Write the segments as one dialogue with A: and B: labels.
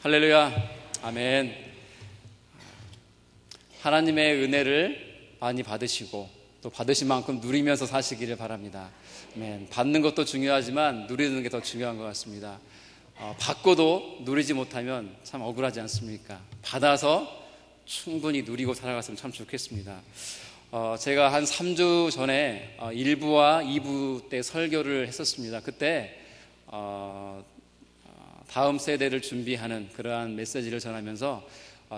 A: 할렐루야, 아멘. 하나님의 은혜를 많이 받으시고 또 받으신 만큼 누리면서 사시기를 바랍니다. 아멘. 받는 것도 중요하지만 누리는 게 더 중요한 것 같습니다. 받고도 누리지 못하면 참 억울하지 않습니까? 받아서 충분히 누리고 살아갔으면 참 좋겠습니다. 제가 한 3주 전에 1부와 2부 때 설교를 했었습니다. 그때 다음 세대를 준비하는 그러한 메시지를 전하면서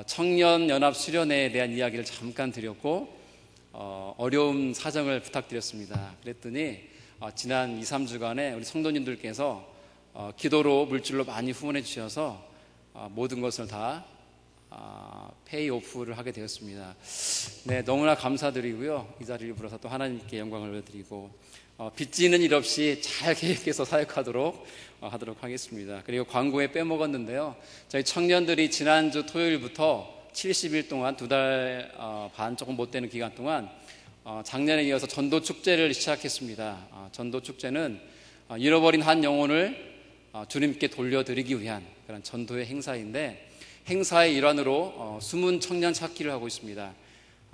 A: 청년연합 수련회에 대한 이야기를 잠깐 드렸고 어려운 사정을 부탁드렸습니다. 그랬더니 지난 2, 3주간에 우리 성도님들께서 기도로 물질로 많이 후원해 주셔서 모든 것을 다 페이오프를 하게 되었습니다. 네, 너무나 감사드리고요. 이 자리를 빌어서 또 하나님께 영광을 올려드리고 빚지는 일 없이 잘 계획해서 사역하도록 하도록 하겠습니다. 그리고 광고에 빼먹었는데요, 저희 청년들이 지난주 토요일부터 70일 동안 2달 반 조금 못 되는 기간 동안 작년에 이어서 전도축제를 시작했습니다. 전도축제는 잃어버린 한 영혼을 주님께 돌려드리기 위한 그런 전도의 행사인데, 행사의 일환으로 숨은 청년 찾기를 하고 있습니다.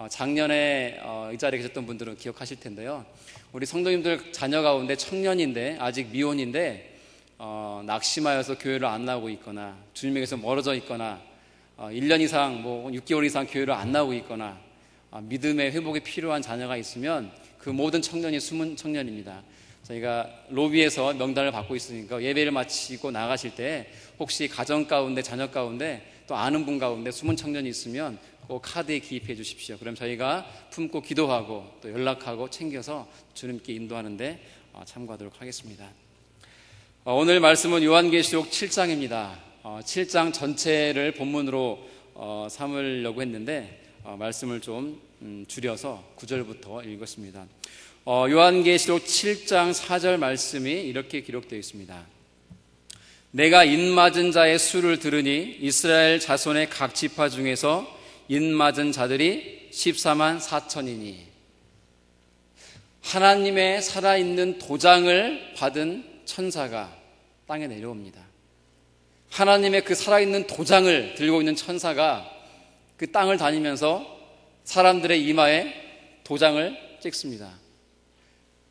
A: 작년에 이 자리에 계셨던 분들은 기억하실 텐데요, 우리 성도님들 자녀 가운데 청년인데 아직 미혼인데 낙심하여서 교회를 안 나오고 있거나 주님에게서 멀어져 있거나 1년 이상 6개월 이상 교회를 안 나오고 있거나 믿음의 회복이 필요한 자녀가 있으면 그 모든 청년이 숨은 청년입니다. 저희가 로비에서 명단을 받고 있으니까 예배를 마치고 나가실 때 혹시 가정 가운데 자녀 가운데 또 아는 분 가운데 숨은 청년이 있으면 꼭 카드에 기입해 주십시오. 그럼 저희가 품고 기도하고 또 연락하고 챙겨서 주님께 인도하는데 참고하도록 하겠습니다. 오늘 말씀은 요한계시록 7장입니다. 7장 전체를 본문으로 삼으려고 했는데 말씀을 좀 줄여서 9절부터 읽었습니다. 요한계시록 7장 4절 말씀이 이렇게 기록되어 있습니다. 내가 인맞은 자의 수를 들으니 이스라엘 자손의 각 지파 중에서 인맞은 자들이 14만 4천이니, 하나님의 살아있는 도장을 받은 천사가 땅에 내려옵니다. 하나님의 그 살아있는 도장을 들고 있는 천사가 그 땅을 다니면서 사람들의 이마에 도장을 찍습니다.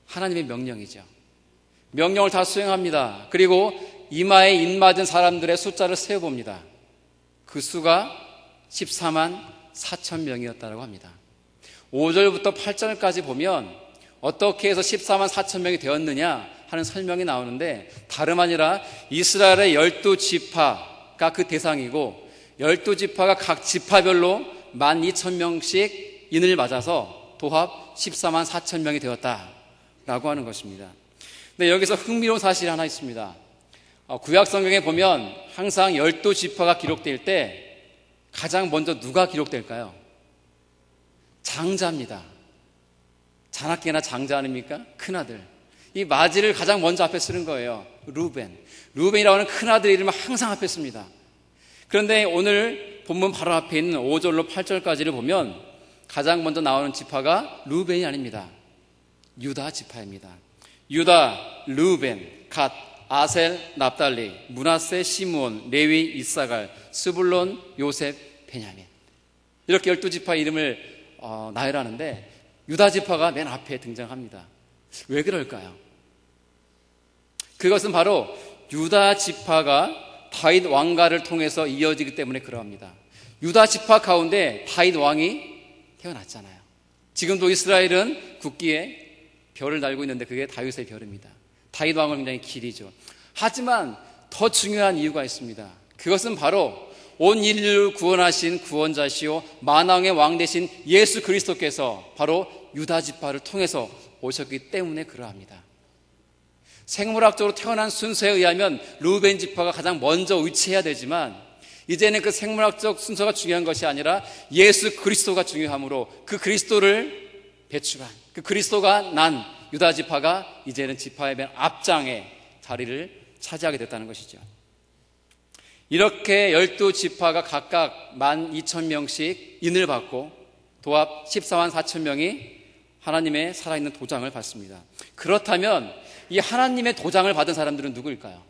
A: 하나님의 명령이죠. 명령을 다 수행합니다. 그리고 이마에 인맞은 사람들의 숫자를 세어봅니다. 그 수가 14만 4천 명이었다고 합니다. 5절부터 8절까지 보면 어떻게 해서 14만 4천 명이 되었느냐 하는 설명이 나오는데, 다름 아니라 이스라엘의 12지파가 그 대상이고 12지파가 각 지파별로 12,000명씩 인을 맞아서 도합 14만 4천 명이 되었다라고 하는 것입니다. 근데 여기서 흥미로운 사실이 하나 있습니다. 구약 성경에 보면 항상 12지파가 기록될 때 가장 먼저 누가 기록될까요? 장자입니다. 자나깨나 장자 아닙니까? 큰아들. 이 마지를 가장 먼저 앞에 쓰는 거예요. 루벤이라고 하는 큰아들 이름을 항상 앞에 씁니다. 그런데 오늘 본문 바로 앞에 있는 5절로 8절까지를 보면 가장 먼저 나오는 지파가 루벤이 아닙니다. 유다 지파입니다. 유다, 루벤, 갓, 아셀, 납달리, 므낫세, 시므온, 레위, 이사갈, 스불론, 요셉, 베냐민, 이렇게 12지파 이름을 나열하는데 유다 지파가 맨 앞에 등장합니다. 왜 그럴까요? 그것은 바로 유다 지파가 다윗 왕가를 통해서 이어지기 때문에 그러합니다. 유다 지파 가운데 다윗 왕이 태어났잖아요. 지금도 이스라엘은 국기에 별을 달고 있는데 그게 다윗의 별입니다. 다윗 왕을 굉장히 기리죠. 하지만 더 중요한 이유가 있습니다. 그것은 바로 온 인류를 구원하신 구원자시오 만왕의 왕 되신 예수 그리스도께서 바로 유다 지파를 통해서 오셨기 때문에 그러합니다. 생물학적으로 태어난 순서에 의하면 루벤 지파가 가장 먼저 위치해야 되지만, 이제는 그 생물학적 순서가 중요한 것이 아니라 예수 그리스도가 중요하므로 그 그리스도를 배출한, 그 그리스도가 난 유다 지파가 이제는 지파의 맨 앞장에 자리를 차지하게 됐다는 것이죠. 이렇게 12지파가 각각 12,000명씩 인을 받고 도합 14만 4천 명이 하나님의 살아있는 도장을 받습니다. 그렇다면 이 하나님의 도장을 받은 사람들은 누구일까요?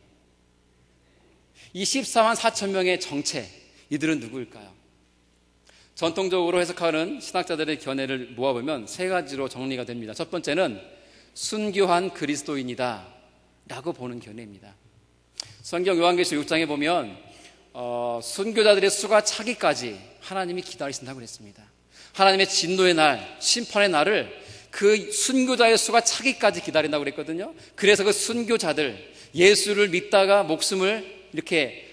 A: 이 14만 4천 명의 정체, 이들은 누구일까요? 전통적으로 해석하는 신학자들의 견해를 모아보면 세 가지로 정리가 됩니다. 첫 번째는 순교한 그리스도인이다 라고 보는 견해입니다. 성경 요한계시록 6장에 보면 순교자들의 수가 차기까지 하나님이 기다리신다고 그랬습니다. 하나님의 진노의 날, 심판의 날을 그 순교자의 수가 차기까지 기다린다고 그랬거든요. 그래서 그 순교자들, 예수를 믿다가 목숨을 이렇게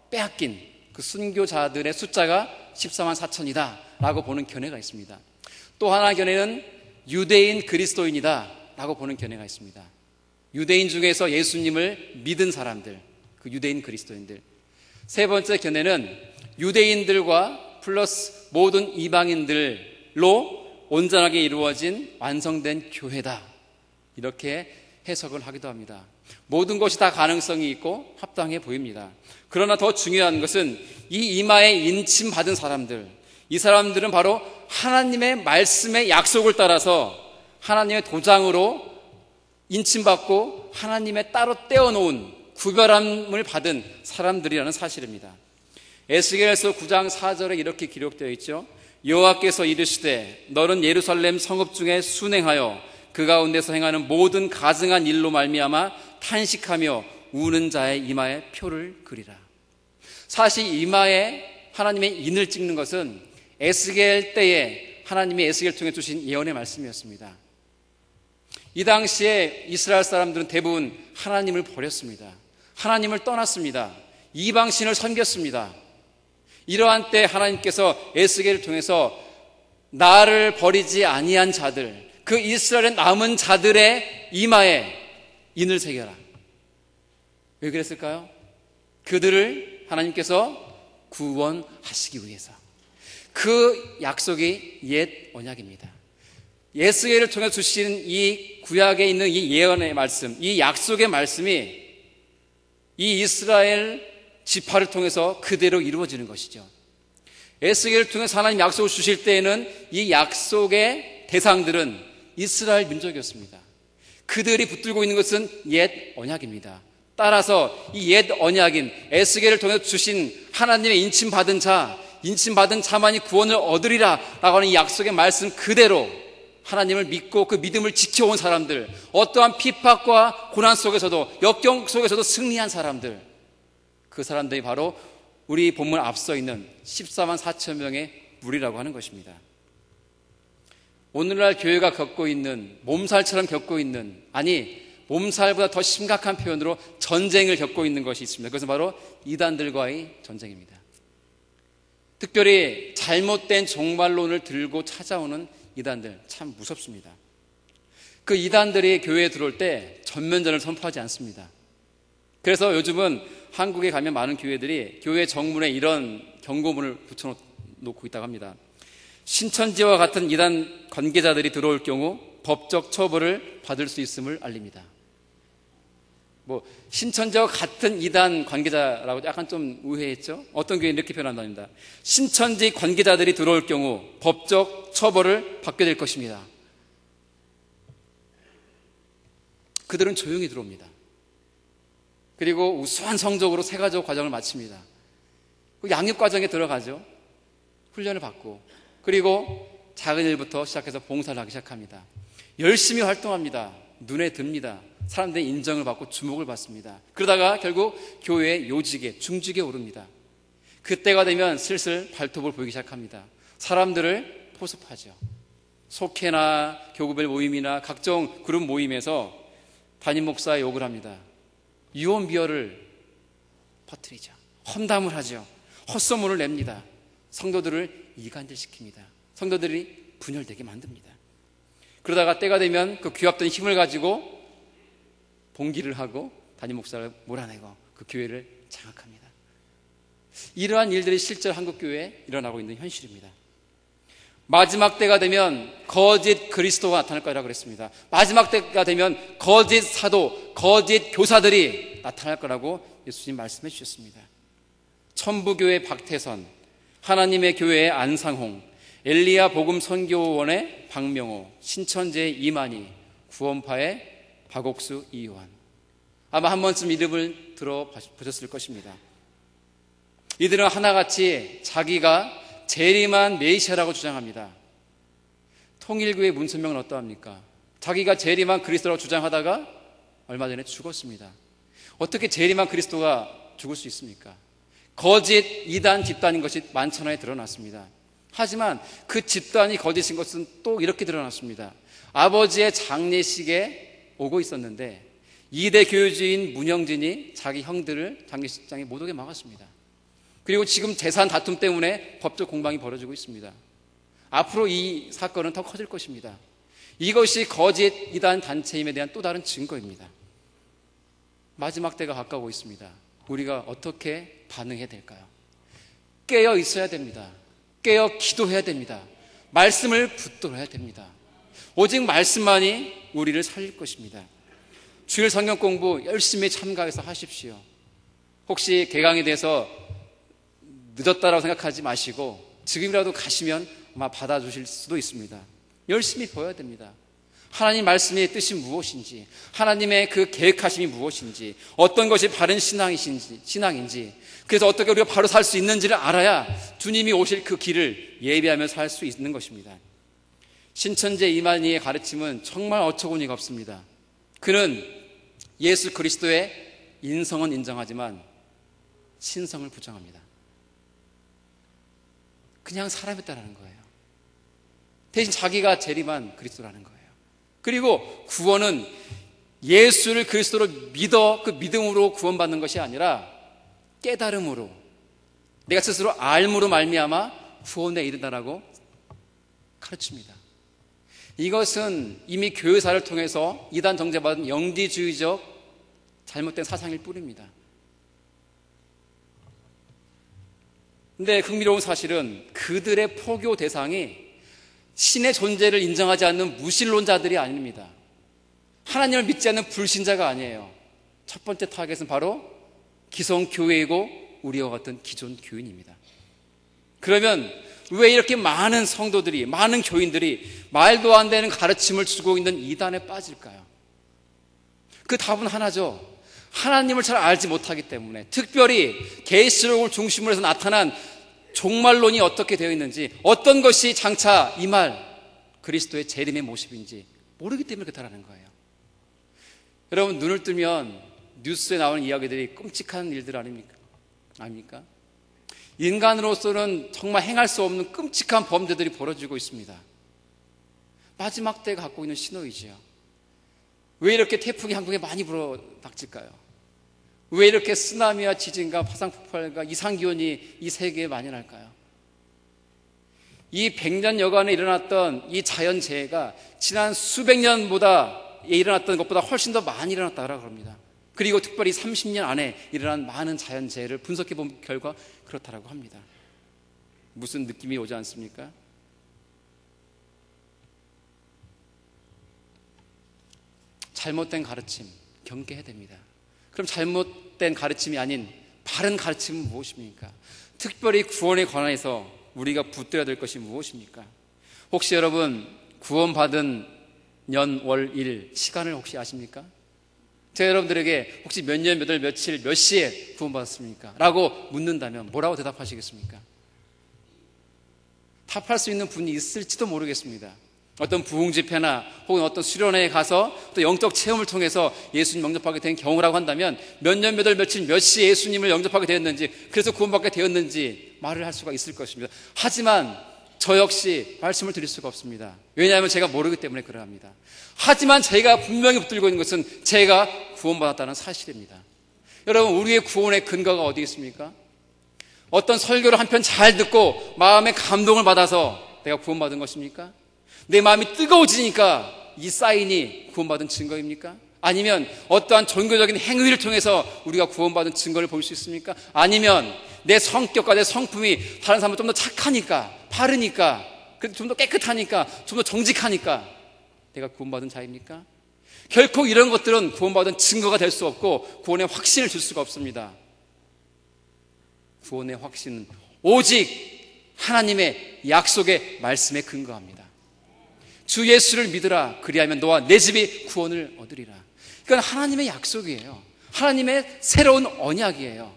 A: 빼앗긴 그 순교자들의 숫자가 14만 4천이다 라고 보는 견해가 있습니다. 또 하나의 견해는 유대인 그리스도인이다 라고 보는 견해가 있습니다. 유대인 중에서 예수님을 믿은 사람들, 그 유대인 그리스도인들. 세 번째 견해는 유대인들과 플러스 모든 이방인들로 온전하게 이루어진 완성된 교회다, 이렇게 해석을 하기도 합니다. 모든 것이 다 가능성이 있고 합당해 보입니다. 그러나 더 중요한 것은 이 이마에 인침받은 사람들, 이 사람들은 바로 하나님의 말씀의 약속을 따라서 하나님의 도장으로 인침받고 하나님의 따로 떼어놓은 구별함을 받은 사람들이라는 사실입니다. 에스겔서 9장 4절에 이렇게 기록되어 있죠. 여호와께서 이르시되 너는 예루살렘 성읍 중에 순행하여 그 가운데서 행하는 모든 가증한 일로 말미암아 탄식하며 우는 자의 이마에 표를 그리라. 사실 이마에 하나님의 인을 찍는 것은 에스겔 때에 하나님이 에스겔 통해 주신 예언의 말씀이었습니다. 이 당시에 이스라엘 사람들은 대부분 하나님을 버렸습니다. 하나님을 떠났습니다. 이방신을 섬겼습니다. 이러한 때 하나님께서 에스겔을 통해서 나를 버리지 아니한 자들, 그 이스라엘의 남은 자들의 이마에 인을 새겨라. 왜 그랬을까요? 그들을 하나님께서 구원하시기 위해서. 그 약속이 옛 언약입니다. 에스겔을 통해 주신 이 구약에 있는 이 예언의 말씀, 이 약속의 말씀이 이 이스라엘 지파를 통해서 그대로 이루어지는 것이죠. 에스겔을 통해서 하나님 약속을 주실 때에는 이 약속의 대상들은 이스라엘 민족이었습니다. 그들이 붙들고 있는 것은 옛 언약입니다. 따라서 이 옛 언약인 에스겔을 통해서 주신 하나님의 인침받은 자만이 구원을 얻으리라 라고 하는 이 약속의 말씀 그대로 하나님을 믿고 그 믿음을 지켜온 사람들, 어떠한 핍박과 고난 속에서도 역경 속에서도 승리한 사람들, 그 사람들이 바로 우리 본문 앞서 있는 14만 4천 명의 무리라고 하는 것입니다. 오늘날 교회가 겪고 있는, 몸살처럼 겪고 있는, 아니 몸살보다 더 심각한 표현으로 전쟁을 겪고 있는 것이 있습니다. 그것은 바로 이단들과의 전쟁입니다. 특별히 잘못된 종말론을 들고 찾아오는 이단들, 참 무섭습니다. 그 이단들이 교회에 들어올 때 전면전을 선포하지 않습니다. 그래서 요즘은 한국에 가면 많은 교회들이 교회 정문에 이런 경고문을 붙여놓고 있다고 합니다. 신천지와 같은 이단 관계자들이 들어올 경우 법적 처벌을 받을 수 있음을 알립니다. 신천지와 같은 이단 관계자라고 약간 좀 우회했죠? 어떤 교회는 이렇게 표현한답니다. 신천지 관계자들이 들어올 경우 법적 처벌을 받게 될 것입니다. 그들은 조용히 들어옵니다. 그리고 우수한 성적으로 세가족 과정을 마칩니다. 양육 과정에 들어가죠. 훈련을 받고, 그리고 작은 일부터 시작해서 봉사를 하기 시작합니다. 열심히 활동합니다. 눈에 듭니다. 사람들의 인정을 받고 주목을 받습니다. 그러다가 결국 교회의 요직에, 중직에 오릅니다. 그때가 되면 슬슬 발톱을 보이기 시작합니다. 사람들을 포섭하죠. 속회나 교구별 모임이나 각종 그룹 모임에서 담임 목사의 욕을 합니다. 유언비어를 퍼뜨리죠. 험담을 하죠. 헛소문을 냅니다. 성도들을 이간질시킵니다. 성도들이 분열되게 만듭니다. 그러다가 때가 되면 그 귀합된 힘을 가지고 봉기를 하고 담임 목사를 몰아내고 그 교회를 장악합니다. 이러한 일들이 실제로 한국 교회에 일어나고 있는 현실입니다. 마지막 때가 되면 거짓 그리스도가 나타날 거라고 그랬습니다. 마지막 때가 되면 거짓 사도, 거짓 교사들이 나타날 거라고 예수님 말씀해 주셨습니다. 천부교회 박태선, 하나님의 교회의 안상홍, 엘리야 복음 선교원의 박명호, 신천지의 이만희, 구원파의 박옥수, 이요한, 아마 한 번쯤 이름을 들어보셨을 것입니다. 이들은 하나같이 자기가 재림한 메시아라고 주장합니다. 통일교의 문선명은 어떠합니까? 자기가 재림한 그리스도라고 주장하다가 얼마 전에 죽었습니다. 어떻게 재림한 그리스도가 죽을 수 있습니까? 거짓 이단 집단인 것이 만천하에 드러났습니다. 하지만 그 집단이 거짓인 것은 또 이렇게 드러났습니다. 아버지의 장례식에 오고 있었는데 2대 교주인 문영진이 자기 형들을 장례식장에 못 오게 막았습니다. 그리고 지금 재산 다툼 때문에 법적 공방이 벌어지고 있습니다. 앞으로 이 사건은 더 커질 것입니다. 이것이 거짓 이단 단체임에 대한 또 다른 증거입니다. 마지막 때가 가까우고 있습니다. 우리가 어떻게 반응해야 될까요? 깨어 있어야 됩니다. 깨어 기도해야 됩니다. 말씀을 붙들어야 됩니다. 오직 말씀만이 우리를 살릴 것입니다. 주일 성경 공부 열심히 참가해서 하십시오. 혹시 개강에 대해서 늦었다라고 생각하지 마시고 지금이라도 가시면 아마 받아주실 수도 있습니다. 열심히 배워야 됩니다. 하나님 말씀의 뜻이 무엇인지, 하나님의 그 계획하심이 무엇인지, 어떤 것이 바른 신앙인지, 그래서 어떻게 우리가 바로 살 수 있는지를 알아야 주님이 오실 그 길을 예비하면서 살 수 있는 것입니다. 신천지 이만희의 가르침은 정말 어처구니가 없습니다. 그는 예수 그리스도의 인성은 인정하지만 신성을 부정합니다. 그냥 사람이었다라는 거예요. 대신 자기가 재림한 그리스도라는 거예요. 그리고 구원은 예수를 그리스도로 믿어 그 믿음으로 구원받는 것이 아니라 깨달음으로, 내가 스스로 알므로 말미암아 구원에 이른다라고 가르칩니다. 이것은 이미 교회사를 통해서 이단 정죄받은 영지주의적 잘못된 사상일 뿐입니다. 근데 흥미로운 사실은 그들의 포교 대상이 신의 존재를 인정하지 않는 무신론자들이 아닙니다. 하나님을 믿지 않는 불신자가 아니에요. 첫 번째 타겟은 바로 기성교회이고 우리와 같은 기존 교인입니다. 그러면 왜 이렇게 많은 성도들이, 많은 교인들이 말도 안 되는 가르침을 주고 있는 이단에 빠질까요? 그 답은 하나죠. 하나님을 잘 알지 못하기 때문에, 특별히 계시록을 중심으로 해서 나타난 종말론이 어떻게 되어 있는지, 어떤 것이 장차 이 말 그리스도의 재림의 모습인지 모르기 때문에 그렇다는 거예요. 여러분, 눈을 뜨면 뉴스에 나오는 이야기들이 끔찍한 일들 아닙니까? 인간으로서는 정말 행할 수 없는 끔찍한 범죄들이 벌어지고 있습니다. 마지막 때가 갖고 있는 신호이지요. 왜 이렇게 태풍이 한국에 많이 불어닥칠까요? 왜 이렇게 쓰나미와 지진과 화산폭발과 이상기온이 이 세계에 만연할까요? 이 100년 여간에 일어났던 이 자연재해가 지난 수백 년보다 일어났던 것보다 훨씬 더 많이 일어났다고 합니다. 그리고 특별히 30년 안에 일어난 많은 자연재해를 분석해 본 결과 그렇다고 합니다. 무슨 느낌이 오지 않습니까? 잘못된 가르침 경계해야 됩니다. 그럼 잘못된 가르침이 아닌 바른 가르침은 무엇입니까? 특별히 구원에 관해서 우리가 붙들어야 될 것이 무엇입니까? 혹시 여러분 구원받은 년, 월, 일, 시간을 혹시 아십니까? 제가 여러분들에게 혹시 몇 년, 몇 월, 며칠, 몇 시에 구원받았습니까? 라고 묻는다면 뭐라고 대답하시겠습니까? 답할 수 있는 분이 있을지도 모르겠습니다. 어떤 부흥집회나 혹은 어떤 수련회에 가서 또 영적 체험을 통해서 예수님 영접하게 된 경우라고 한다면 몇 년, 몇 월, 며칠, 몇 시에 예수님을 영접하게 되었는지, 그래서 구원받게 되었는지 말을 할 수가 있을 것입니다. 하지만 저 역시 말씀을 드릴 수가 없습니다. 왜냐하면 제가 모르기 때문에 그러합니다. 하지만 제가 분명히 붙들고 있는 것은 제가 구원받았다는 사실입니다. 여러분, 우리의 구원의 근거가 어디 있습니까? 어떤 설교를 한 편 잘 듣고 마음의 감동을 받아서 내가 구원받은 것입니까? 내 마음이 뜨거워지니까 이 사인이 구원받은 증거입니까? 아니면 어떠한 종교적인 행위를 통해서 우리가 구원받은 증거를 볼 수 있습니까? 아니면 내 성격과 내 성품이 다른 사람은 좀 더 착하니까, 바르니까, 좀 더 깨끗하니까, 좀 더 정직하니까 내가 구원받은 자입니까? 결코 이런 것들은 구원받은 증거가 될 수 없고 구원의 확신을 줄 수가 없습니다. 구원의 확신은 오직 하나님의 약속의 말씀에 근거합니다. 주 예수를 믿으라, 그리하면 너와 내 집이 구원을 얻으리라. 그건 하나님의 약속이에요. 하나님의 새로운 언약이에요.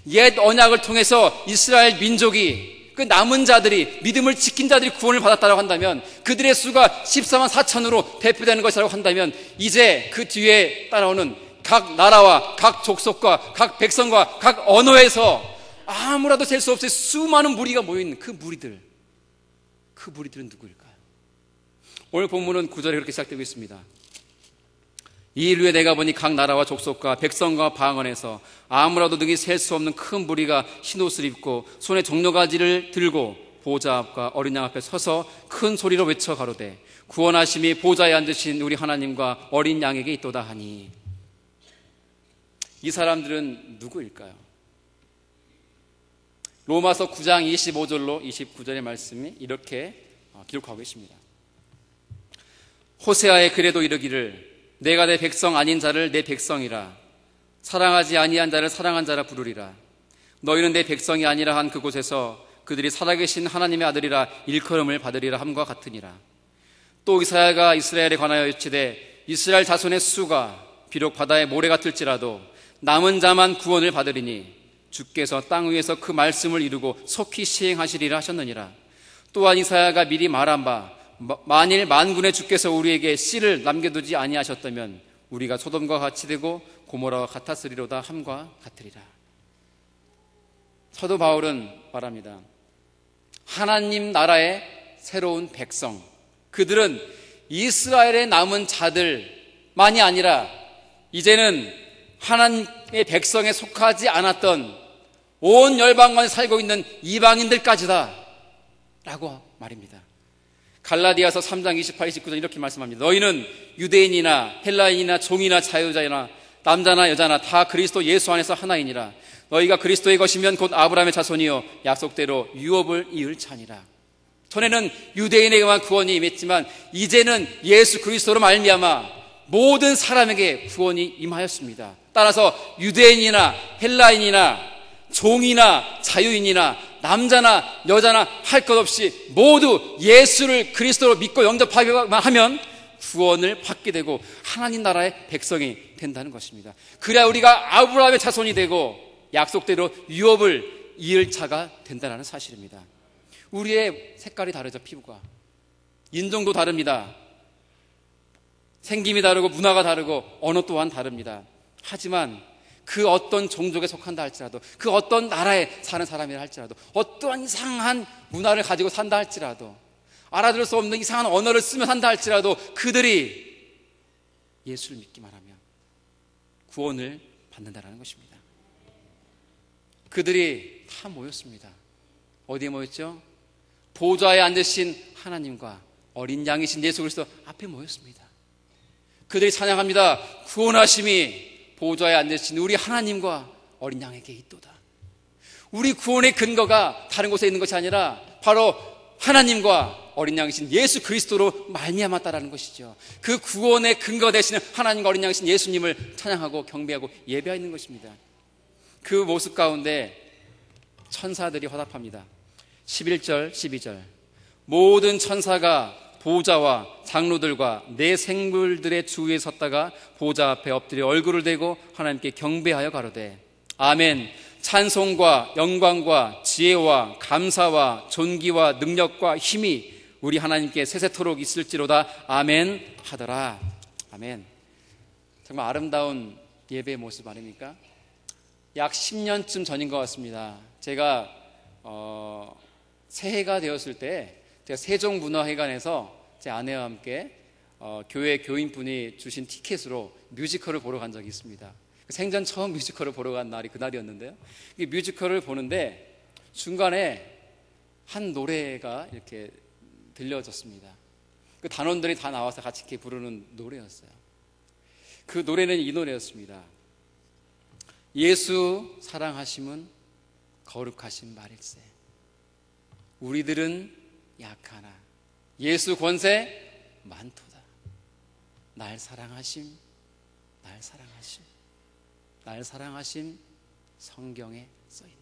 A: 옛 언약을 통해서 이스라엘 민족이, 그 남은 자들이, 믿음을 지킨 자들이 구원을 받았다고 한다면, 그들의 수가 14만 4천으로 대표되는 것이라고 한다면, 이제 그 뒤에 따라오는 각 나라와 각 족속과 각 백성과 각 언어에서 아무라도 셀 수 없이 수많은 무리가 모여있는 그 무리들은 누구일까요? 오늘 본문은 9절에 그렇게 시작되고 있습니다. 이 일 후에 내가 보니 각 나라와 족속과 백성과 방언에서 아무라도 능히 셀 수 없는 큰 무리가 흰옷을 입고 손에 종려가지를 들고 보좌 앞과 어린 양 앞에 서서 큰 소리로 외쳐 가로되 구원하심이 보좌에 앉으신 우리 하나님과 어린 양에게 있도다 하니. 이 사람들은 누구일까요? 로마서 9장 25절로 29절의 말씀이 이렇게 기록하고 있습니다. 호세아의 글에도 이르기를 내가 내 백성 아닌 자를 내 백성이라, 사랑하지 아니한 자를 사랑한 자라 부르리라. 너희는 내 백성이 아니라 한 그곳에서 그들이 살아계신 하나님의 아들이라 일컬음을 받으리라 함과 같으니라. 또 이사야가 이스라엘에 관하여 여치되 이스라엘 자손의 수가 비록 바다의 모래 같을지라도 남은 자만 구원을 받으리니 주께서 땅 위에서 그 말씀을 이루고 속히 시행하시리라 하셨느니라. 또한 이사야가 미리 말한 바 만일 만군의 주께서 우리에게 씨를 남겨두지 아니하셨다면 우리가 소돔과 같이 되고 고모라와 같았으리로다 함과 같으리라. 사도 바울은 말합니다. 하나님 나라의 새로운 백성, 그들은 이스라엘의 남은 자들만이 아니라 이제는 하나님의 백성에 속하지 않았던 온 열방만에 살고 있는 이방인들까지다 라고 말입니다. 갈라디아서 3장 28, 29절 이렇게 말씀합니다. 너희는 유대인이나 헬라인이나 종이나 자유자이나 남자나 여자나 다 그리스도 예수 안에서 하나이니라. 너희가 그리스도의 것이면 곧 아브라함의 자손이요 약속대로 유업을 이을 자니라. 전에는 유대인에게만 구원이 임했지만 이제는 예수 그리스도로 말미암아 모든 사람에게 구원이 임하였습니다. 따라서 유대인이나 헬라인이나 종이나 자유인이나 남자나 여자나 할 것 없이 모두 예수를 그리스도로 믿고 영접하기만 하면 구원을 받게 되고 하나님 나라의 백성이 된다는 것입니다. 그래야 우리가 아브라함의 자손이 되고 약속대로 유업을 이을 자가 된다는 사실입니다. 우리의 색깔이 다르죠. 피부가, 인종도 다릅니다. 생김이 다르고 문화가 다르고 언어 또한 다릅니다. 하지만 그 어떤 종족에 속한다 할지라도, 그 어떤 나라에 사는 사람이라 할지라도, 어떠한 이상한 문화를 가지고 산다 할지라도, 알아들을 수 없는 이상한 언어를 쓰며 산다 할지라도 그들이 예수를 믿기만 하면 구원을 받는다는 것입니다. 그들이 다 모였습니다. 어디에 모였죠? 보좌에 앉으신 하나님과 어린 양이신 예수 그리스도 앞에 모였습니다. 그들이 찬양합니다. 구원하심이 보좌에 앉으신 우리 하나님과 어린 양에게 있도다. 우리 구원의 근거가 다른 곳에 있는 것이 아니라 바로 하나님과 어린 양이신 예수 그리스도로 말미암았다라는 것이죠. 그 구원의 근거 되시는 하나님과 어린 양이신 예수님을 찬양하고 경배하고 예배하는 것입니다. 그 모습 가운데 천사들이 화답합니다. 11절 12절 모든 천사가 보좌와 장로들과 내 생물들의 주위에 섰다가 보좌 앞에 엎드려 얼굴을 대고 하나님께 경배하여 가로되 아멘. 찬송과 영광과 지혜와 감사와 존귀와 능력과 힘이 우리 하나님께 세세토록 있을지로다. 아멘 하더라. 아멘. 정말 아름다운 예배의 모습 아닙니까? 약 10년쯤 전인 것 같습니다. 제가 새해가 되었을 때 제가 세종문화회관에서 제 아내와 함께 교회 교인분이 주신 티켓으로 뮤지컬을 보러 간 적이 있습니다. 생전 처음 뮤지컬을 보러 간 날이 그날이었는데요. 이 뮤지컬을 보는데 중간에 한 노래가 이렇게 들려졌습니다. 그 단원들이 다 나와서 같이 이렇게 부르는 노래였어요. 그 노래는 이 노래였습니다. 예수 사랑하심은 거룩하신 말일세. 우리들은 약하나 예수 권세 많도다. 날 사랑하심, 날 사랑하심, 날 사랑하심 성경에 써있네.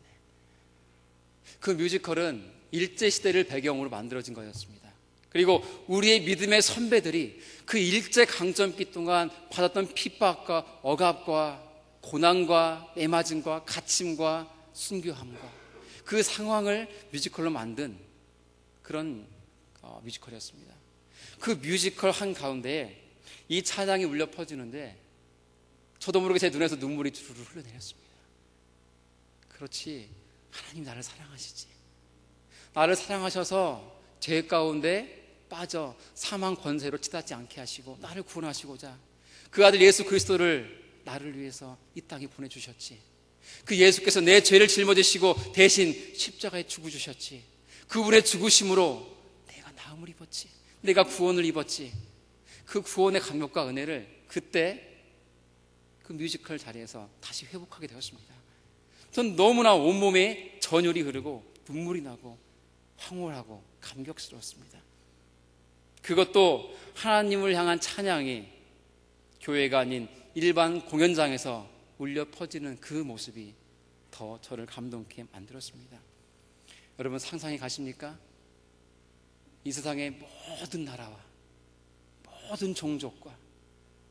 A: 그 뮤지컬은 일제시대를 배경으로 만들어진 거였습니다. 그리고 우리의 믿음의 선배들이 그 일제강점기 동안 받았던 핍박과 억압과 고난과 매맞음과 갇힘과 순교함과 그 상황을 뮤지컬로 만든 그런 뮤지컬이었습니다. 그 뮤지컬 한가운데에 이 찬양이 울려 퍼지는데 저도 모르게 제 눈에서 눈물이 주르르 흘러내렸습니다. 그렇지, 하나님 나를 사랑하시지. 나를 사랑하셔서 죄 가운데 빠져 사망 권세로 치닫지 않게 하시고 나를 구원하시고자 그 아들 예수 그리스도를 나를 위해서 이 땅에 보내주셨지. 그 예수께서 내 죄를 짊어지시고 대신 십자가에 죽어주셨지. 그분의 죽으심으로 내가 나음을 입었지. 내가 구원을 입었지. 그 구원의 감격과 은혜를 그때 그 뮤지컬 자리에서 다시 회복하게 되었습니다. 전 너무나 온몸에 전율이 흐르고 눈물이 나고 황홀하고 감격스러웠습니다. 그것도 하나님을 향한 찬양이 교회가 아닌 일반 공연장에서 울려 퍼지는 그 모습이 더 저를 감동케 만들었습니다. 여러분 상상이 가십니까? 이 세상의 모든 나라와 모든 종족과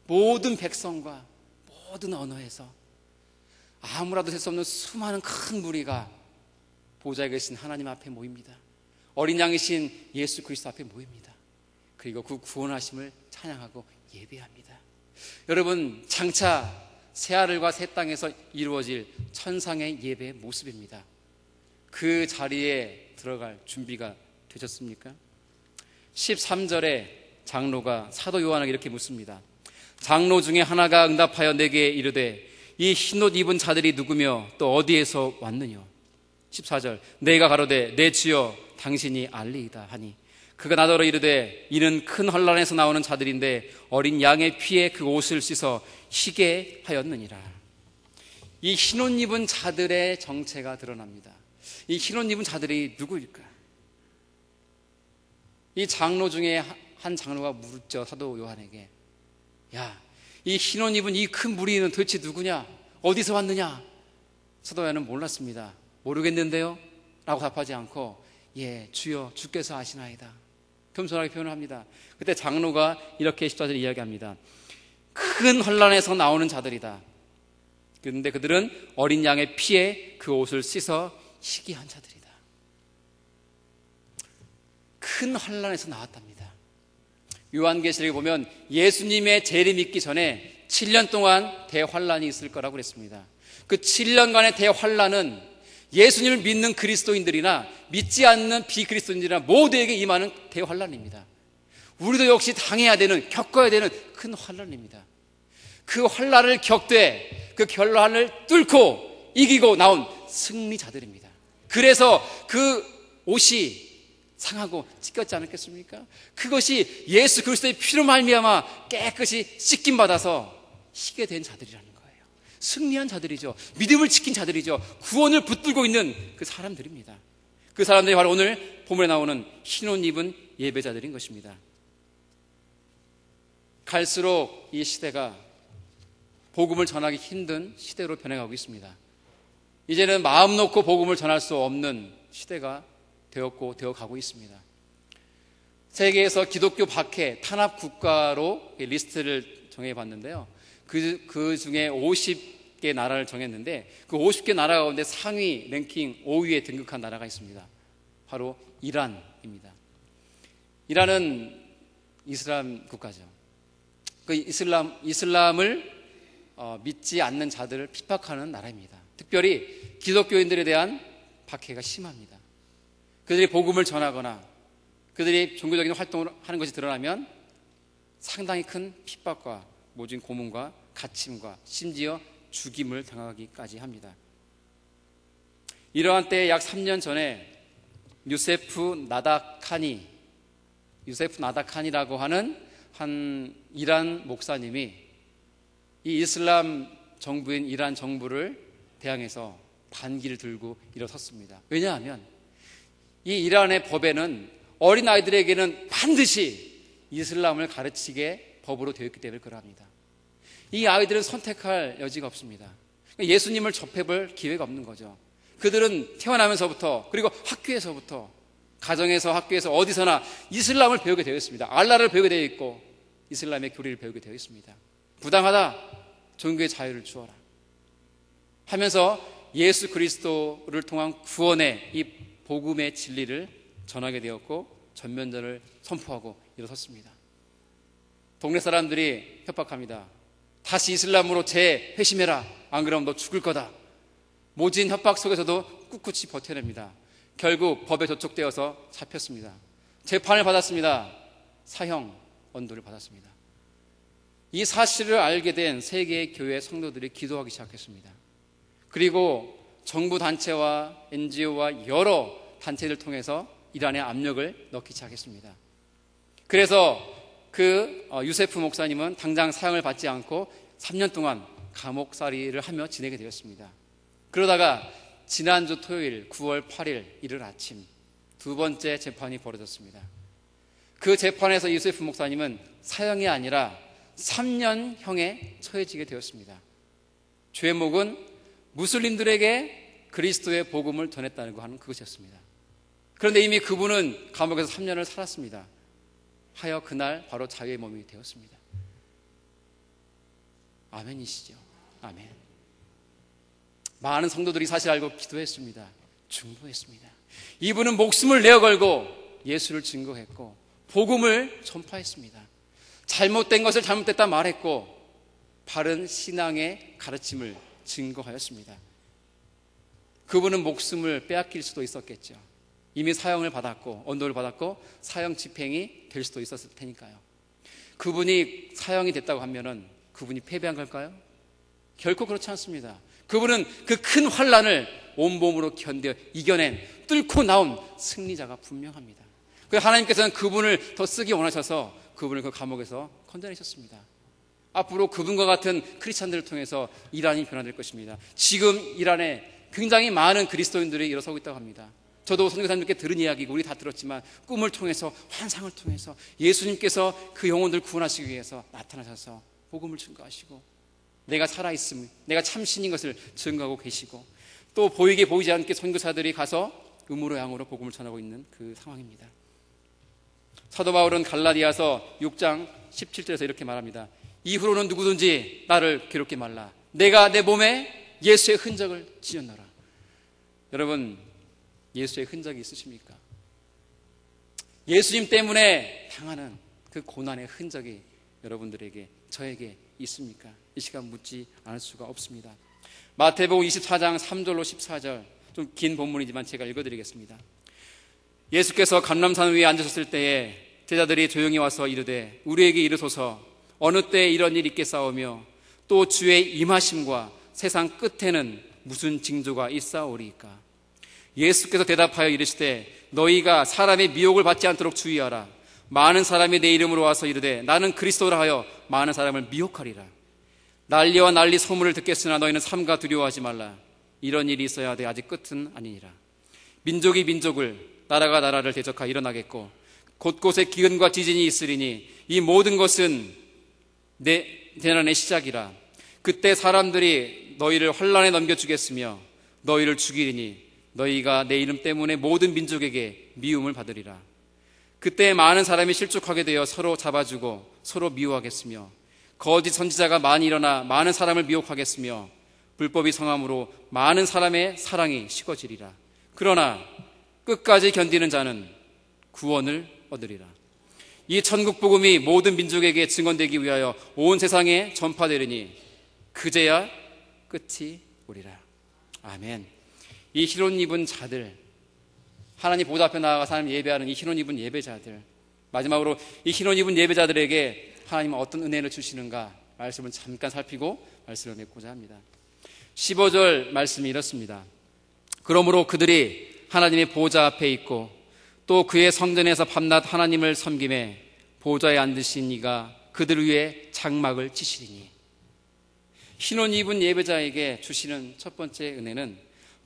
A: 모든 백성과 모든 언어에서 아무라도 셀 수 없는 수많은 큰 무리가 보좌에 계신 하나님 앞에 모입니다. 어린 양이신 예수 그리스도 앞에 모입니다. 그리고 그 구원하심을 찬양하고 예배합니다. 여러분 장차 새하늘과 새 땅에서 이루어질 천상의 예배의 모습입니다. 그 자리에 들어갈 준비가 되셨습니까? 13절에 장로가 사도 요한에게 이렇게 묻습니다. 장로 중에 하나가 응답하여 내게 이르되 이 흰옷 입은 자들이 누구며 또 어디에서 왔느냐? 14절 내가 가로되 내 주여 당신이 알리이다 하니 그가 나더러 이르되 이는 큰 환난에서 나오는 자들인데 어린 양의 피에 그 옷을 씻어 희게 하였느니라. 이 흰옷 입은 자들의 정체가 드러납니다. 이 흰옷 입은 자들이 누구일까? 이 장로 중에 한 장로가 묻죠. 사도 요한에게 야, 이 흰옷 입은 이 큰 무리는 도대체 누구냐? 어디서 왔느냐? 사도 요한은 몰랐습니다. 모르겠는데요? 라고 답하지 않고 예, 주여 주께서 아시나이다. 겸손하게 표현을 합니다. 그때 장로가 이렇게 14절에 이야기합니다. 큰 환난에서 나오는 자들이다. 그런데 그들은 어린 양의 피에 그 옷을 씻어 희귀한 자들이다. 큰 환난에서 나왔답니다. 요한계시록에 보면 예수님의 재림 있기 전에 7년 동안 대환란이 있을 거라고 그랬습니다. 그 7년간의 대환란은 예수님을 믿는 그리스도인들이나 믿지 않는 비그리스도인들이나 모두에게 임하는 대환란입니다. 우리도 역시 당해야 되는, 겪어야 되는 큰 환란입니다. 그 환란을 겪되 그 결란을 뚫고 이기고 나온 승리자들입니다. 그래서 그 옷이 상하고 찢겼지 않았겠습니까? 그것이 예수 그리스도의 피로 말미암아 깨끗이 씻김 받아서 희게 된 자들이라는 거예요. 승리한 자들이죠. 믿음을 지킨 자들이죠. 구원을 붙들고 있는 그 사람들입니다. 그 사람들이 바로 오늘 본문에 나오는 흰옷 입은 예배자들인 것입니다. 갈수록 이 시대가 복음을 전하기 힘든 시대로 변해가고 있습니다. 이제는 마음 놓고 복음을 전할 수 없는 시대가 되었고 되어가고 있습니다. 세계에서 기독교 박해 탄압 국가로 리스트를 정해봤는데요. 그 중에 50개 나라를 정했는데 그 50개 나라 가운데 상위 랭킹 5위에 등극한 나라가 있습니다. 바로 이란입니다. 이란은 이슬람 국가죠. 그 이슬람을 믿지 않는 자들을 핍박하는 나라입니다. 특별히 기독교인들에 대한 박해가 심합니다. 그들이 복음을 전하거나 그들이 종교적인 활동을 하는 것이 드러나면 상당히 큰 핍박과 모진 고문과 갇힘과 심지어 죽임을 당하기까지 합니다. 이러한 때에 약 3년 전에 유세프 나다칸이라고 하는 한 이란 목사님이 이 이슬람 정부인 이란 정부를 대항해서 반기를 들고 일어섰습니다. 왜냐하면 이 이란의 법에는 어린아이들에게는 반드시 이슬람을 가르치게 법으로 되어 있기 때문에 그러합니다. 이 아이들은 선택할 여지가 없습니다. 예수님을 접해볼 기회가 없는 거죠. 그들은 태어나면서부터 그리고 학교에서부터 가정에서 학교에서 어디서나 이슬람을 배우게 되어 있습니다. 알라를 배우게 되어 있고 이슬람의 교리를 배우게 되어 있습니다. 부당하다. 종교의 자유를 주어라. 하면서 예수 그리스도를 통한 구원의 이 복음의 진리를 전하게 되었고 전면전을 선포하고 일어섰습니다. 동네 사람들이 협박합니다. 다시 이슬람으로 재회심해라. 안 그러면 너 죽을 거다. 모진 협박 속에서도 꿋꿋이 버텨냅니다. 결국 법에 저촉되어서 잡혔습니다. 재판을 받았습니다. 사형 언도를 받았습니다. 이 사실을 알게 된 세계의 교회 성도들이 기도하기 시작했습니다. 그리고 정부 단체와 NGO와 여러 단체를 통해서 이란에 압력을 넣기 시작했습니다. 그래서 유세프 목사님은 당장 사형을 받지 않고 3년 동안 감옥살이를 하며 지내게 되었습니다. 그러다가 지난주 토요일 9월 8일 이른 아침 두 번째 재판이 벌어졌습니다. 그 재판에서 유세프 목사님은 사형이 아니라 3년형에 처해지게 되었습니다. 죄목은 무슬림들에게 그리스도의 복음을 전했다는 하는 그것이었습니다. 그런데 이미 그분은 감옥에서 3년을 살았습니다. 하여 그날 바로 자유의 몸이 되었습니다. 아멘이시죠? 아멘. 많은 성도들이 사실 알고 기도했습니다. 중보했습니다. 이분은 목숨을 내어 걸고 예수를 증거했고 복음을 전파했습니다. 잘못된 것을 잘못됐다 말했고 바른 신앙의 가르침을 증거하였습니다. 그분은 목숨을 빼앗길 수도 있었겠죠. 이미 사형을 받았고 언도를 받았고 사형 집행이 될 수도 있었을 테니까요. 그분이 사형이 됐다고 하면은 그분이 패배한 걸까요? 결코 그렇지 않습니다. 그분은 그 큰 환난을 온몸으로 견뎌 이겨낸 뚫고 나온 승리자가 분명합니다. 그래서 하나님께서는 그분을 더 쓰기 원하셔서 그분을 그 감옥에서 건져내셨습니다. 앞으로 그분과 같은 크리스찬들을 통해서 이란이 변화될 것입니다. 지금 이란에 굉장히 많은 그리스도인들이 일어서고 있다고 합니다. 저도 선교사님께 들은 이야기고 우리 다 들었지만 꿈을 통해서 환상을 통해서 예수님께서 그 영혼들 구원하시기 위해서 나타나셔서 복음을 증거하시고 내가 살아있음, 내가 참신인 것을 증거하고 계시고 또 보이게 보이지 않게 선교사들이 가서 음으로 양으로 복음을 전하고 있는 그 상황입니다. 사도 바울은 갈라디아서 6장 17절에서 이렇게 말합니다. 이후로는 누구든지 나를 괴롭게 말라. 내가 내 몸에 예수의 흔적을 지었노라. 여러분, 예수의 흔적이 있으십니까? 예수님 때문에 당하는 그 고난의 흔적이 여러분들에게, 저에게 있습니까? 이 시간 묻지 않을 수가 없습니다. 마태복음 24장 3절로 14절, 좀 긴 본문이지만 제가 읽어드리겠습니다. 예수께서 감람산 위에 앉으셨을 때에 제자들이 조용히 와서 이르되 우리에게 이르소서 어느 때에 이런 일이 있겠사오며 또 주의 임하심과 세상 끝에는 무슨 징조가 있사오리이까? 예수께서 대답하여 이르시되 너희가 사람의 미혹을 받지 않도록 주의하라. 많은 사람이 내 이름으로 와서 이르되 나는 그리스도라 하여 많은 사람을 미혹하리라. 난리와 난리 소문을 듣겠으나 너희는 삼가 두려워하지 말라. 이런 일이 있어야 돼 아직 끝은 아니니라. 민족이 민족을, 나라가 나라를 대적하여 일어나겠고 곳곳에 기근과 지진이 있으리니 이 모든 것은 대난의 시작이라. 그때 사람들이 너희를 환난에 넘겨주겠으며 너희를 죽이리니 너희가 내 이름 때문에 모든 민족에게 미움을 받으리라. 그때 많은 사람이 실족하게 되어 서로 잡아주고 서로 미워하겠으며 거짓 선지자가 많이 일어나 많은 사람을 미혹하겠으며 불법이 성함으로 많은 사람의 사랑이 식어지리라. 그러나 끝까지 견디는 자는 구원을 얻으리라. 이 천국 복음이 모든 민족에게 증언되기 위하여 온 세상에 전파되리니 그제야 끝이 오리라. 아멘. 이 흰옷 입은 자들, 하나님 보좌 앞에 나아가서 하나님 예배하는 이 흰옷 입은 예배자들, 마지막으로 이 흰옷 입은 예배자들에게 하나님은 어떤 은혜를 주시는가 말씀을 잠깐 살피고 말씀을 맺고자 합니다. 15절 말씀이 이렇습니다. 그러므로 그들이 하나님의 보좌 앞에 있고 또 그의 성전에서 밤낮 하나님을 섬김에 보좌에 앉으신 이가 그들 위에 장막을 치시리니. 흰옷 입은 예배자에게 주시는 첫 번째 은혜는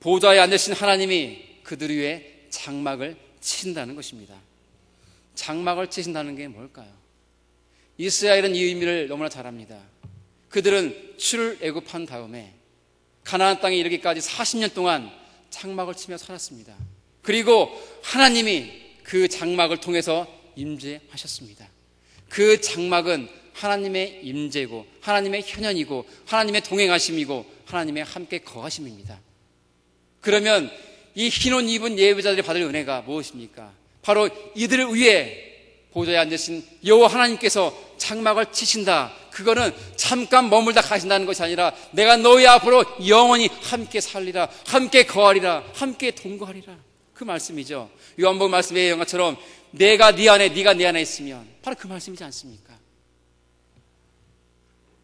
A: 보좌에 앉으신 하나님이 그들 위에 장막을 치신다는 것입니다. 장막을 치신다는 게 뭘까요? 이스라엘은 이 의미를 너무나 잘 압니다. 그들은 출애굽한 다음에 가나안 땅에 이르기까지 40년 동안 장막을 치며 살았습니다. 그리고 하나님이 그 장막을 통해서 임재하셨습니다. 그 장막은 하나님의 임재고 하나님의 현현이고 하나님의 동행하심이고 하나님의 함께 거하심입니다. 그러면 이 흰옷 입은 예배자들이 받을 은혜가 무엇입니까? 바로 이들을 위해 보좌에 앉으신 여호와 하나님께서 장막을 치신다. 그거는 잠깐 머물다 가신다는 것이 아니라 내가 너희 앞으로 영원히 함께 살리라, 함께 거하리라, 함께 동거하리라. 그 말씀이죠. 요한복음 말씀의 영화처럼 내가 네 안에, 네가 내 안에 있으면, 바로 그 말씀이지 않습니까?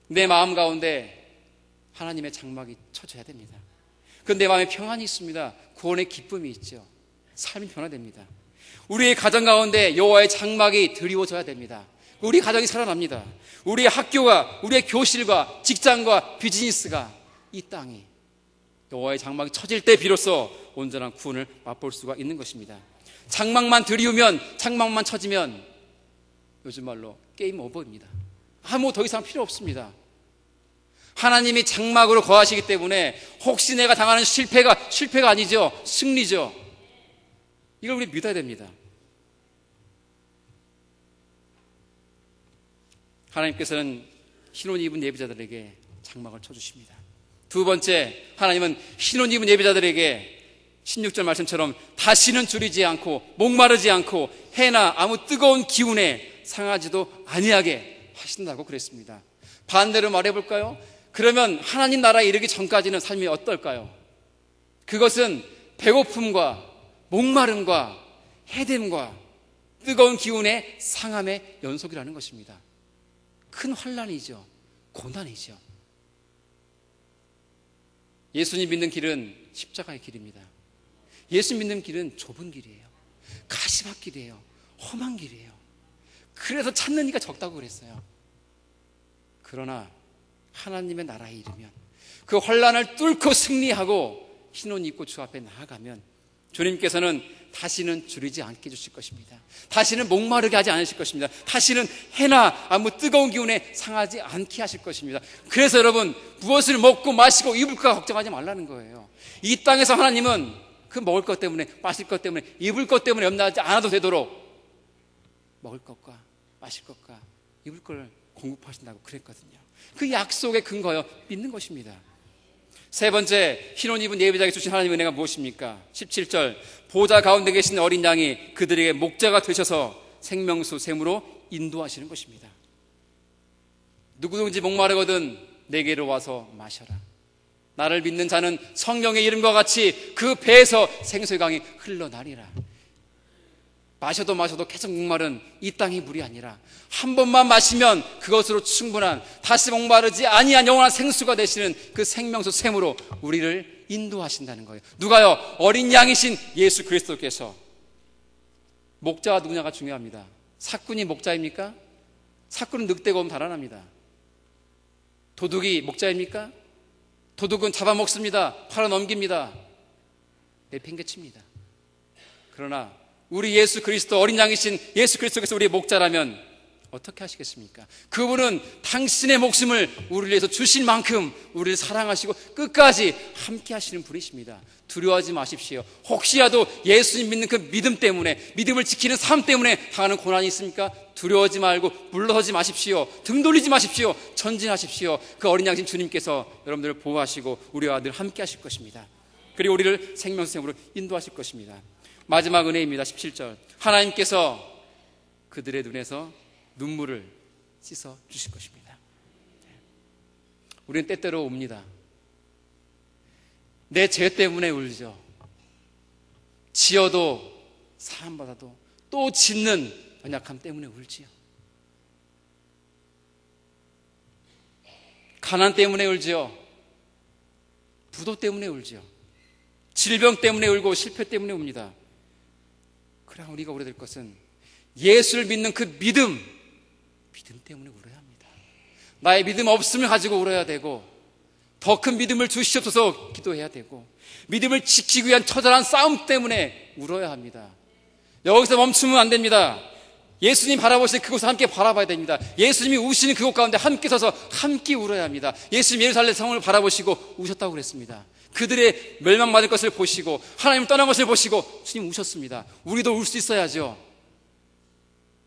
A: 내 마음 가운데 하나님의 장막이 쳐져야 됩니다. 그 내 마음에 평안이 있습니다. 구원의 기쁨이 있죠. 삶이 변화됩니다. 우리의 가정 가운데 여호와의 장막이 드리워져야 됩니다. 우리 가정이 살아납니다. 우리의 학교가, 우리의 교실과 직장과 비즈니스가, 이 땅이 여호와의 장막이 쳐질 때 비로소 온전한 구원을 맛볼 수가 있는 것입니다. 장막만 드리우면, 장막만 쳐지면 요즘 말로 게임 오버입니다. 아무 더 이상 필요 없습니다. 하나님이 장막으로 거하시기 때문에 혹시 내가 당하는 실패가 아니죠. 승리죠. 이걸 우리 믿어야 됩니다. 하나님께서는 흰옷 입은 예배자들에게 장막을 쳐주십니다. 두 번째, 하나님은 흰옷 입은 예배자들에게 16절 말씀처럼 다시는 줄이지 않고 목마르지 않고 해나 아무 뜨거운 기운에 상하지도 아니하게 하신다고 그랬습니다. 반대로 말해볼까요? 그러면 하나님 나라에 이르기 전까지는 삶이 어떨까요? 그것은 배고픔과 목마름과 해됨과 뜨거운 기운의 상함의 연속이라는 것입니다. 큰 환난이죠. 고난이죠. 예수님 믿는 길은 십자가의 길입니다. 예수 믿는 길은 좁은 길이에요. 가시밭길이에요. 험한 길이에요. 그래서 찾는 이가 적다고 그랬어요. 그러나 하나님의 나라에 이르면, 그 환난을 뚫고 승리하고 흰옷 입고 주 앞에 나아가면 주님께서는 다시는 줄이지 않게 해주실 것입니다. 다시는 목마르게 하지 않으실 것입니다. 다시는 해나 아무 뜨거운 기운에 상하지 않게 하실 것입니다. 그래서 여러분, 무엇을 먹고 마시고 입을까 걱정하지 말라는 거예요. 이 땅에서 하나님은 그 먹을 것 때문에, 마실 것 때문에, 입을 것 때문에 염려하지 않아도 되도록 먹을 것과 마실 것과 입을 걸 공급하신다고 그랬거든요. 그 약속에 근거하여 믿는 것입니다. 세 번째, 흰옷 입은 예배자에게 주신 하나님의 은혜가 무엇입니까? 17절, 보좌 가운데 계신 어린 양이 그들에게 목자가 되셔서 생명수 샘으로 인도하시는 것입니다. 누구든지 목마르거든 내게로 와서 마셔라. 나를 믿는 자는 성령의 이름과 같이 그 배에서 생수의 강이 흘러나리라. 마셔도 계속 목마른 이 땅의 물이 아니라 한 번만 마시면 그것으로 충분한, 다시 목마르지 아니한 영원한 생수가 되시는 그 생명수 샘으로 우리를 인도하신다는 거예요. 누가요? 어린 양이신 예수 그리스도께서. 목자가 누구냐가 중요합니다. 사꾼이 목자입니까? 사꾼은 늑대가 오면 달아납니다. 도둑이 목자입니까? 도둑은 잡아먹습니다. 팔아넘깁니다. 내팽개칩니다. 그러나 우리 예수 그리스도, 어린 양이신 예수 그리스도께서 우리의 목자라면 어떻게 하시겠습니까? 그분은 당신의 목숨을 우리를 위해서 주신 만큼 우리를 사랑하시고 끝까지 함께 하시는 분이십니다. 두려워하지 마십시오. 혹시라도 예수님 믿는 그 믿음 때문에, 믿음을 지키는 삶 때문에 당하는 고난이 있습니까? 두려워하지 말고 물러서지 마십시오. 등 돌리지 마십시오. 전진하십시오. 그 어린 양이신 주님께서 여러분들을 보호하시고 우리와 늘 함께 하실 것입니다. 그리고 우리를 생명수샘으로 인도하실 것입니다. 마지막 은혜입니다. 17절, 하나님께서 그들의 눈에서 눈물을 씻어 주실 것입니다. 우리는 때때로 웁니다. 내 죄 때문에 울죠. 지어도 사함받아도 또 짓는 연약함 때문에 울지요. 가난 때문에 울지요. 부도 때문에 울지요. 질병 때문에 울고 실패 때문에 웁니다. 그러나 우리가 울어야 될 것은 예수를 믿는 그 믿음 때문에 울어야 합니다. 나의 믿음 없음을 가지고 울어야 되고, 더 큰 믿음을 주시옵소서 기도해야 되고, 믿음을 지키기 위한 처절한 싸움 때문에 울어야 합니다. 여기서 멈추면 안 됩니다. 예수님 바라보시는 그곳을 함께 바라봐야 됩니다. 예수님이 우시는 그곳 가운데 함께 서서 함께 울어야 합니다. 예수님 예루살렘 성을 바라보시고 우셨다고 그랬습니다. 그들의 멸망받을 것을 보시고 하나님을 떠난 것을 보시고 주님 우셨습니다. 우리도 울 수 있어야죠.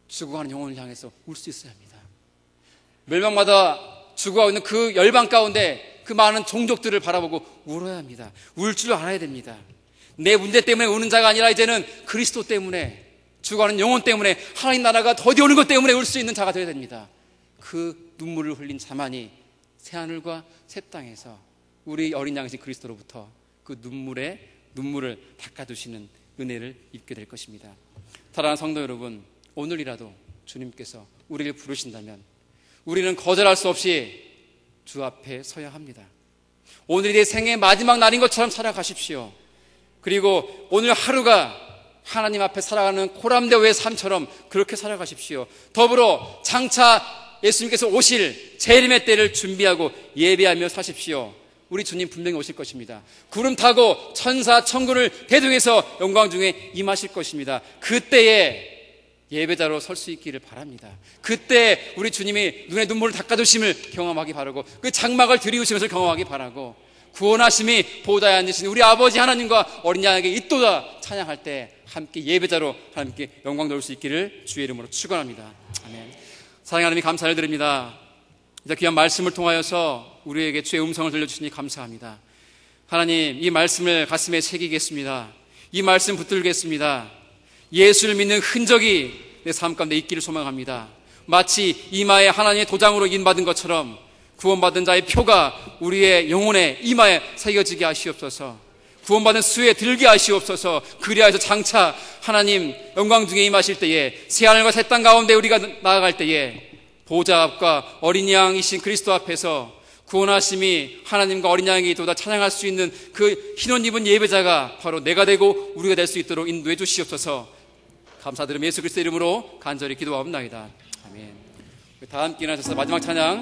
A: 죽어가는 영혼을 향해서 울 수 있어야 합니다. 멸망마다 죽어가고 있는 그 열방 가운데 그 많은 종족들을 바라보고 울어야 합니다. 울 줄 알아야 됩니다. 내 문제 때문에 우는 자가 아니라 이제는 그리스도 때문에, 죽어가는 영혼 때문에, 하나님 나라가 더디 오는 것 때문에 울 수 있는 자가 되어야 됩니다. 그 눈물을 흘린 자만이 새하늘과 새 땅에서 우리 어린 양이신 그리스도로부터 그 눈물을 닦아주시는 은혜를 입게 될 것입니다. 사랑하는 성도 여러분, 오늘이라도 주님께서 우리를 부르신다면 우리는 거절할 수 없이 주 앞에 서야 합니다. 오늘이 내 생의 마지막 날인 것처럼 살아가십시오. 그리고 오늘 하루가 하나님 앞에 살아가는 고람대오의 삶처럼 그렇게 살아가십시오. 더불어 장차 예수님께서 오실 재림의 때를 준비하고 예배하며 사십시오. 우리 주님 분명히 오실 것입니다. 구름 타고 천사 천군을 대동해서 영광 중에 임하실 것입니다. 그때에 예배자로 설 수 있기를 바랍니다. 그때 우리 주님이 눈에 눈물을 닦아주심을 경험하기 바라고, 그 장막을 들이우시면서 경험하기 바라고, 구원하심이 보좌에 앉으신 우리 아버지 하나님과 어린 양에게 있도다 찬양할 때 함께 예배자로 하나님께 영광 돌릴 수 있기를 주의 이름으로 축원합니다. 아멘. 사랑하는 하나님, 감사를 드립니다. 이제 귀한 말씀을 통하여서 우리에게 주의 음성을 들려주시니 감사합니다. 하나님, 이 말씀을 가슴에 새기겠습니다. 이 말씀 붙들겠습니다. 예수를 믿는 흔적이 내 삶 가운데 있기를 소망합니다. 마치 이마에 하나님의 도장으로 인받은 것처럼 구원받은 자의 표가 우리의 영혼에 이마에 새겨지게 하시옵소서. 구원받은 수에 들게 하시옵소서. 그리하여서 장차 하나님 영광 중에 임하실 때에 새하늘과 새 땅 가운데 우리가 나아갈 때에 보좌 앞과 어린 양이신 그리스도 앞에서 구원하심이 하나님과 어린 양에게 있도다 찬양할 수 있는 그 흰옷 입은 예배자가 바로 내가 되고 우리가 될 수 있도록 인도해 주시옵소서. 감사드리며 예수 그리스도 이름으로 간절히 기도하옵나이다. 아멘. 다 함께 일어나셔서 마지막 찬양